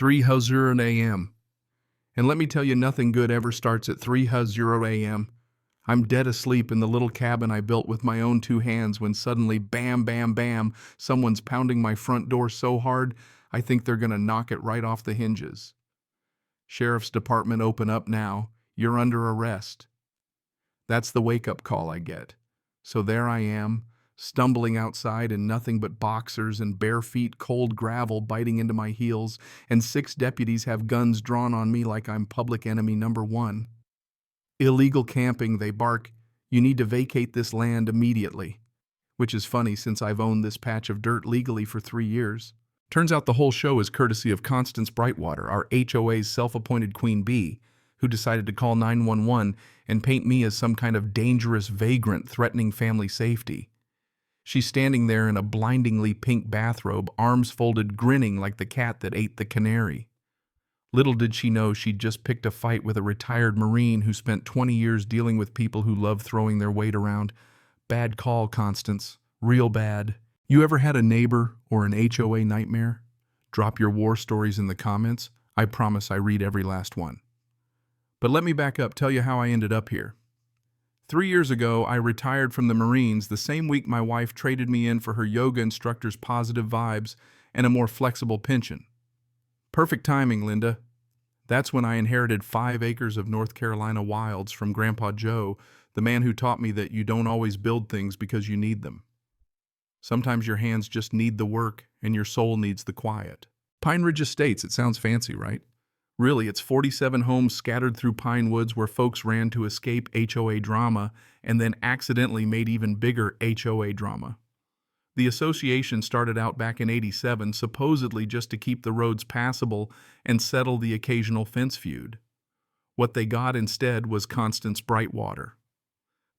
3:00 a.m. And let me tell you, nothing good ever starts at 3:00 a.m. I'm dead asleep in the little cabin I built with my own two hands when suddenly, bam, bam, bam, someone's pounding my front door so hard, I think they're gonna knock it right off the hinges. Sheriff's Department, open up now. You're under arrest. That's the wake-up call I get. So there I am, stumbling outside in nothing but boxers and bare feet, cold gravel biting into my heels, and 6 deputies have guns drawn on me like I'm public enemy number 1. Illegal camping, they bark. You need to vacate this land immediately. Which is funny since I've owned this patch of dirt legally for 3 years. Turns out the whole show is courtesy of Constance Brightwater, our HOA's self-appointed queen bee, who decided to call 911 and paint me as some kind of dangerous vagrant threatening family safety. She's standing there in a blindingly pink bathrobe, arms folded, grinning like the cat that ate the canary. Little did she know she'd just picked a fight with a retired Marine who spent 20 years dealing with people who love throwing their weight around. Bad call, Constance. Real bad. You ever had a neighbor or an HOA nightmare? Drop your war stories in the comments. I promise I read every last one. But let me back up, tell you how I ended up here. 3 years ago, I retired from the Marines the same week my wife traded me in for her yoga instructor's positive vibes and a more flexible pension. Perfect timing, Linda. That's when I inherited 5 acres of North Carolina wilds from Grandpa Joe, the man who taught me that you don't always build things because you need them. Sometimes your hands just need the work and your soul needs the quiet. Pine Ridge Estates, it sounds fancy, right? Really, it's 47 homes scattered through pine woods where folks ran to escape HOA drama and then accidentally made even bigger HOA drama. The association started out back in '87, supposedly just to keep the roads passable and settle the occasional fence feud. What they got instead was Constance Brightwater.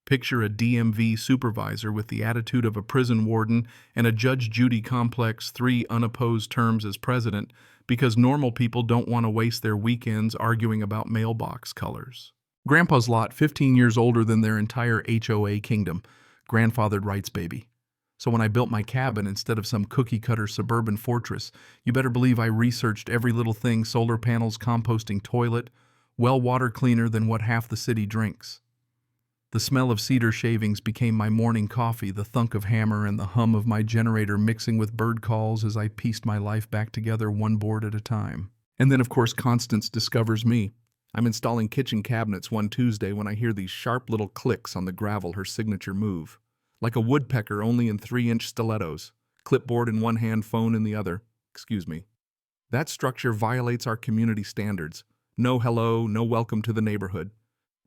Picture a DMV supervisor with the attitude of a prison warden and a Judge Judy complex, 3 unopposed terms as president, because normal people don't want to waste their weekends arguing about mailbox colors. Grandpa's lot, 15 years older than their entire HOA kingdom. Grandfathered rights, baby. So when I built my cabin instead of some cookie-cutter suburban fortress, you better believe I researched every little thing: solar panels, composting toilet, well water cleaner than what half the city drinks. The smell of cedar shavings became my morning coffee, the thunk of hammer and the hum of my generator mixing with bird calls as I pieced my life back together one board at a time. And then, of course, Constance discovers me. I'm installing kitchen cabinets one Tuesday when I hear these sharp little clicks on the gravel, her signature move. Like a woodpecker, only in 3-inch stilettos. Clipboard in one hand, phone in the other. Excuse me. That structure violates our community standards. No hello, no welcome to the neighborhood.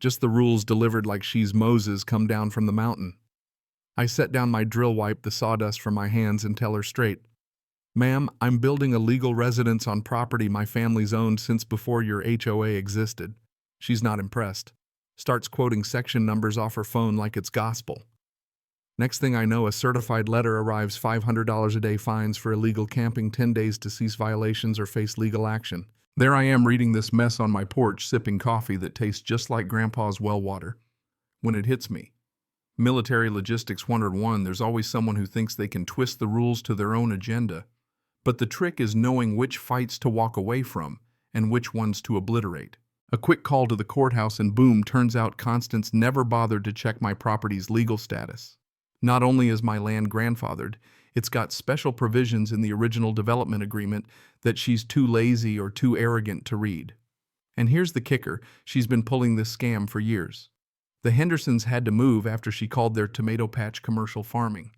Just the rules delivered like she's Moses come down from the mountain. I set down my drill, wipe the sawdust from my hands, and tell her straight, "Ma'am, I'm building a legal residence on property my family's owned since before your HOA existed." She's not impressed. Starts quoting section numbers off her phone like it's gospel. Next thing I know, a certified letter arrives, $500 a day fines for illegal camping, 10 days to cease violations or face legal action. There I am reading this mess on my porch, sipping coffee that tastes just like Grandpa's well water. When it hits me. Military Logistics 101, there's always someone who thinks they can twist the rules to their own agenda. But the trick is knowing which fights to walk away from and which ones to obliterate. A quick call to the courthouse and boom, turns out Constance never bothered to check my property's legal status. Not only is my land grandfathered, it's got special provisions in the original development agreement that she's too lazy or too arrogant to read. And here's the kicker, she's been pulling this scam for years. The Hendersons had to move after she called their tomato patch commercial farming.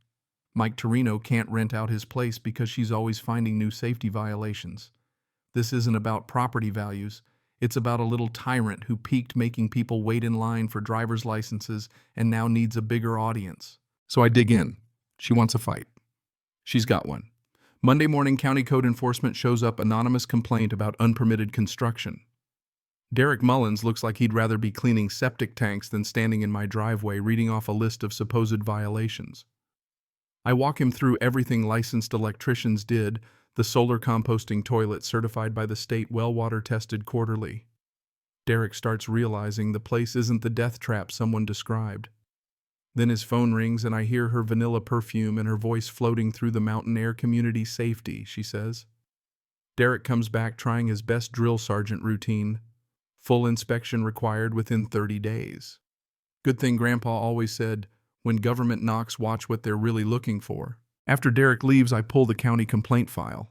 Mike Torino can't rent out his place because she's always finding new safety violations. This isn't about property values. It's about a little tyrant who peaked making people wait in line for driver's licenses and now needs a bigger audience. So I dig in. She wants a fight. She's got one. Monday morning, county code enforcement shows up, anonymous complaint about unpermitted construction. Derek Mullins looks like he'd rather be cleaning septic tanks than standing in my driveway reading off a list of supposed violations. I walk him through everything licensed electricians did, the solar composting toilet certified by the state, well water tested quarterly. Derek starts realizing the place isn't the death trap someone described. Then his phone rings and I hear her vanilla perfume and her voice floating through the mountain air. "Community safety," she says. Derek comes back trying his best drill sergeant routine. Full inspection required within 30 days. Good thing Grandpa always said, when government knocks, watch what they're really looking for. After Derek leaves, I pull the county complaint file.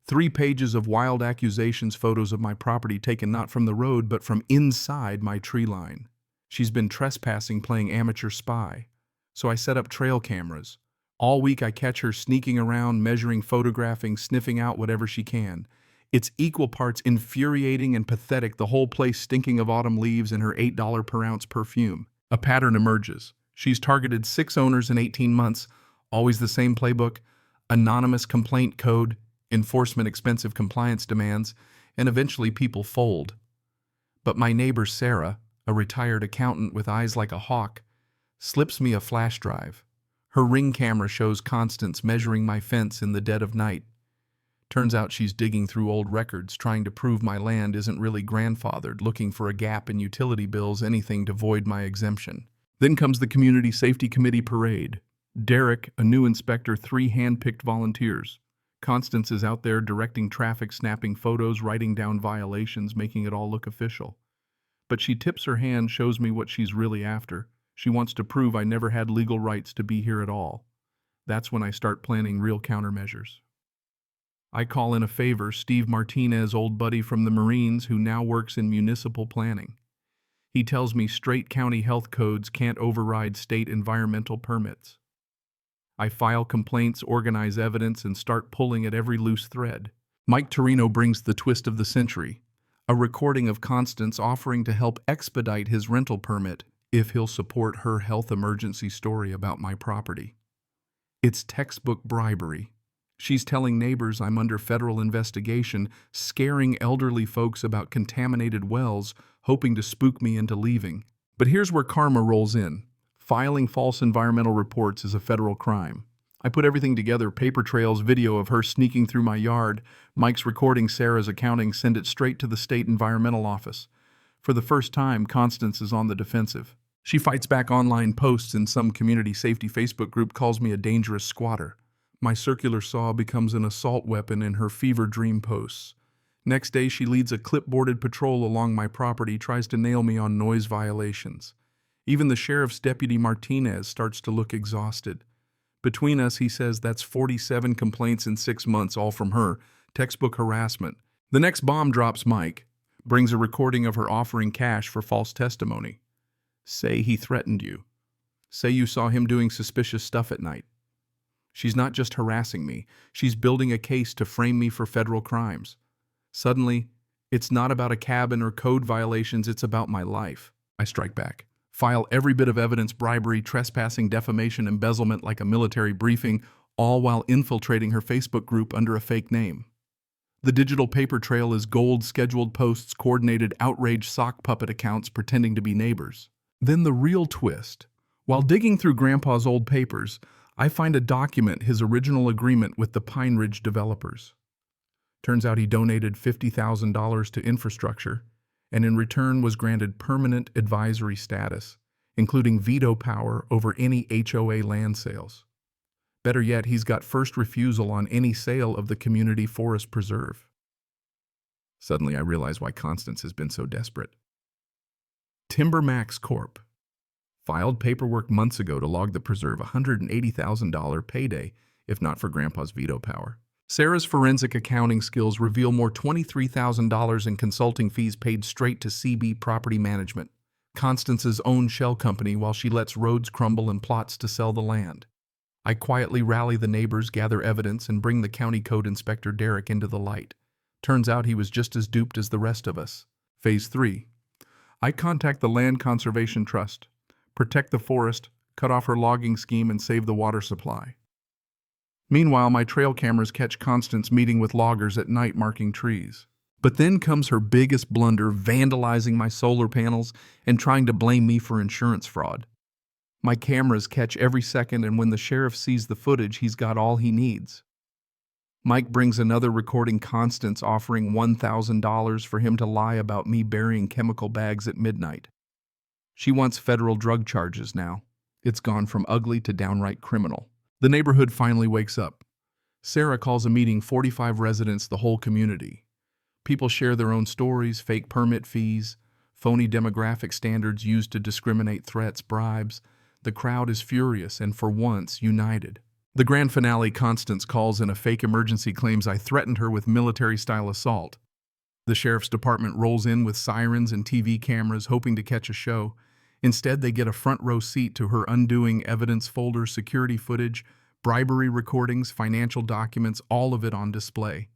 3 pages of wild accusations, photos of my property taken not from the road but from inside my tree line. She's been trespassing, playing amateur spy. So I set up trail cameras. All week I catch her sneaking around, measuring, photographing, sniffing out whatever she can. It's equal parts infuriating and pathetic, the whole place stinking of autumn leaves and her $8 per ounce perfume. A pattern emerges. She's targeted 6 owners in 18 months, always the same playbook: anonymous complaint code, enforcement expensive compliance demands, and eventually people fold. But my neighbor Sarah, a retired accountant with eyes like a hawk, slips me a flash drive. Her Ring camera shows Constance measuring my fence in the dead of night. Turns out she's digging through old records, trying to prove my land isn't really grandfathered, looking for a gap in utility bills, anything to void my exemption. Then comes the Community Safety Committee parade. Derek, a new inspector, 3 hand-picked volunteers. Constance is out there directing traffic, snapping photos, writing down violations, making it all look official. But she tips her hand, shows me what she's really after. She wants to prove I never had legal rights to be here at all. That's when I start planning real countermeasures. I call in a favor, Steve Martinez, old buddy from the Marines who now works in municipal planning. He tells me straight county health codes can't override state environmental permits. I file complaints, organize evidence, and start pulling at every loose thread. Mike Torino brings the twist of the century, a recording of Constance offering to help expedite his rental permit if he'll support her health emergency story about my property. It's textbook bribery. She's telling neighbors I'm under federal investigation, scaring elderly folks about contaminated wells, hoping to spook me into leaving. But here's where karma rolls in. Filing false environmental reports is a federal crime. I put everything together: paper trails, video of her sneaking through my yard, Mike's recording Sarah's accounting, send it straight to the state environmental office. For the first time, Constance is on the defensive. She fights back. Online posts in some community safety Facebook group, calls me a dangerous squatter. My circular saw becomes an assault weapon in her fever dream posts. Next day, she leads a clipboarded patrol along my property, tries to nail me on noise violations. Even the sheriff's deputy Martinez starts to look exhausted. Between us, he says that's 47 complaints in 6 months, all from her. Textbook harassment. The next bomb drops. Mike brings a recording of her offering cash for false testimony. Say he threatened you. Say you saw him doing suspicious stuff at night. She's not just harassing me, she's building a case to frame me for federal crimes. Suddenly, it's not about a cabin or code violations, it's about my life. I strike back. File every bit of evidence: bribery, trespassing, defamation, embezzlement, like a military briefing, all while infiltrating her Facebook group under a fake name. The digital paper trail is gold: scheduled posts, coordinated outrage, sock puppet accounts pretending to be neighbors. Then the real twist. While digging through Grandpa's old papers, I find a document, his original agreement with the Pine Ridge developers. Turns out he donated $50,000 to infrastructure, and in return was granted permanent advisory status, including veto power over any HOA land sales. Better yet, he's got first refusal on any sale of the community forest preserve. Suddenly I realize why Constance has been so desperate. Timber Max Corp. Filed paperwork months ago to log the preserve, $180,000 payday, if not for Grandpa's veto power. Sarah's forensic accounting skills reveal more: $23,000 in consulting fees paid straight to CB Property Management, Constance's own shell company, while she lets roads crumble and plots to sell the land. I quietly rally the neighbors, gather evidence, and bring the county code inspector Derek into the light. Turns out he was just as duped as the rest of us. Phase 3. I contact the Land Conservation Trust, protect the forest, cut off her logging scheme, and save the water supply. Meanwhile, my trail cameras catch Constance meeting with loggers at night, marking trees. But then comes her biggest blunder, vandalizing my solar panels and trying to blame me for insurance fraud. My cameras catch every second, and when the sheriff sees the footage, he's got all he needs. Mike brings another recording, Constance offering $1,000 for him to lie about me burying chemical bags at midnight. She wants federal drug charges now. It's gone from ugly to downright criminal. The neighborhood finally wakes up. Sarah calls a meeting 45 residents, the whole community. People share their own stories, fake permit fees, phony demographic standards used to discriminate, threats, bribes. The crowd is furious and, for once, united. The grand finale, Constance calls in a fake emergency, claims I threatened her with military-style assault. The sheriff's department rolls in with sirens and TV cameras, hoping to catch a show. Instead, they get a front-row seat to her undoing, evidence folders, security footage, bribery recordings, financial documents, all of it on display.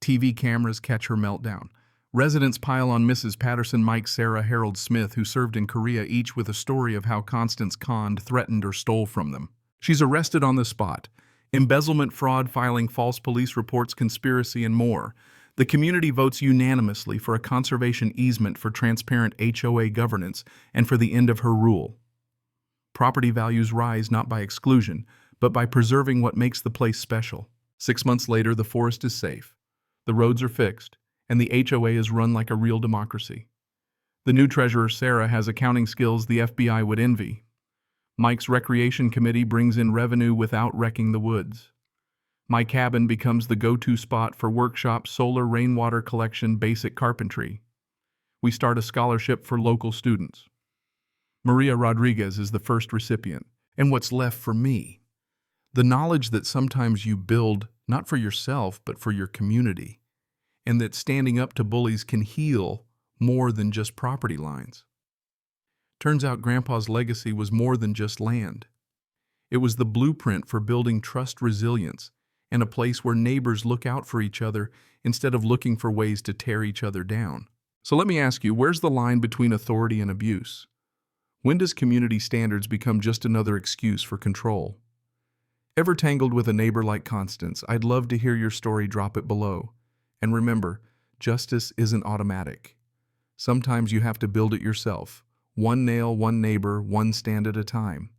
TV cameras catch her meltdown. Residents pile on Mrs. Patterson, Mike, Sarah, Harold Smith, who served in Korea, each with a story of how Constance conned, threatened, or stole from them. She's arrested on the spot. Embezzlement, fraud, filing false police reports, conspiracy, and more. The community votes unanimously for a conservation easement for transparent HOA governance and for the end of her rule. Property values rise not by exclusion, but by preserving what makes the place special. 6 months later, the forest is safe. The roads are fixed, and the HOA is run like a real democracy. The new treasurer, Sarah, has accounting skills the FBI would envy. Mike's recreation committee brings in revenue without wrecking the woods. My cabin becomes the go-to spot for workshops, solar, rainwater collection, basic carpentry. We start a scholarship for local students. Maria Rodriguez is the first recipient. And what's left for me? The knowledge that sometimes you build not for yourself, but for your community, and that standing up to bullies can heal more than just property lines. Turns out Grandpa's legacy was more than just land. It was the blueprint for building trust, resilience, and a place where neighbors look out for each other instead of looking for ways to tear each other down. So let me ask you, where's the line between authority and abuse? When does community standards become just another excuse for control? Ever tangled with a neighbor like Constance? I'd love to hear your story. Drop it below. And remember, justice isn't automatic. Sometimes you have to build it yourself. One nail, one neighbor, one stand at a time.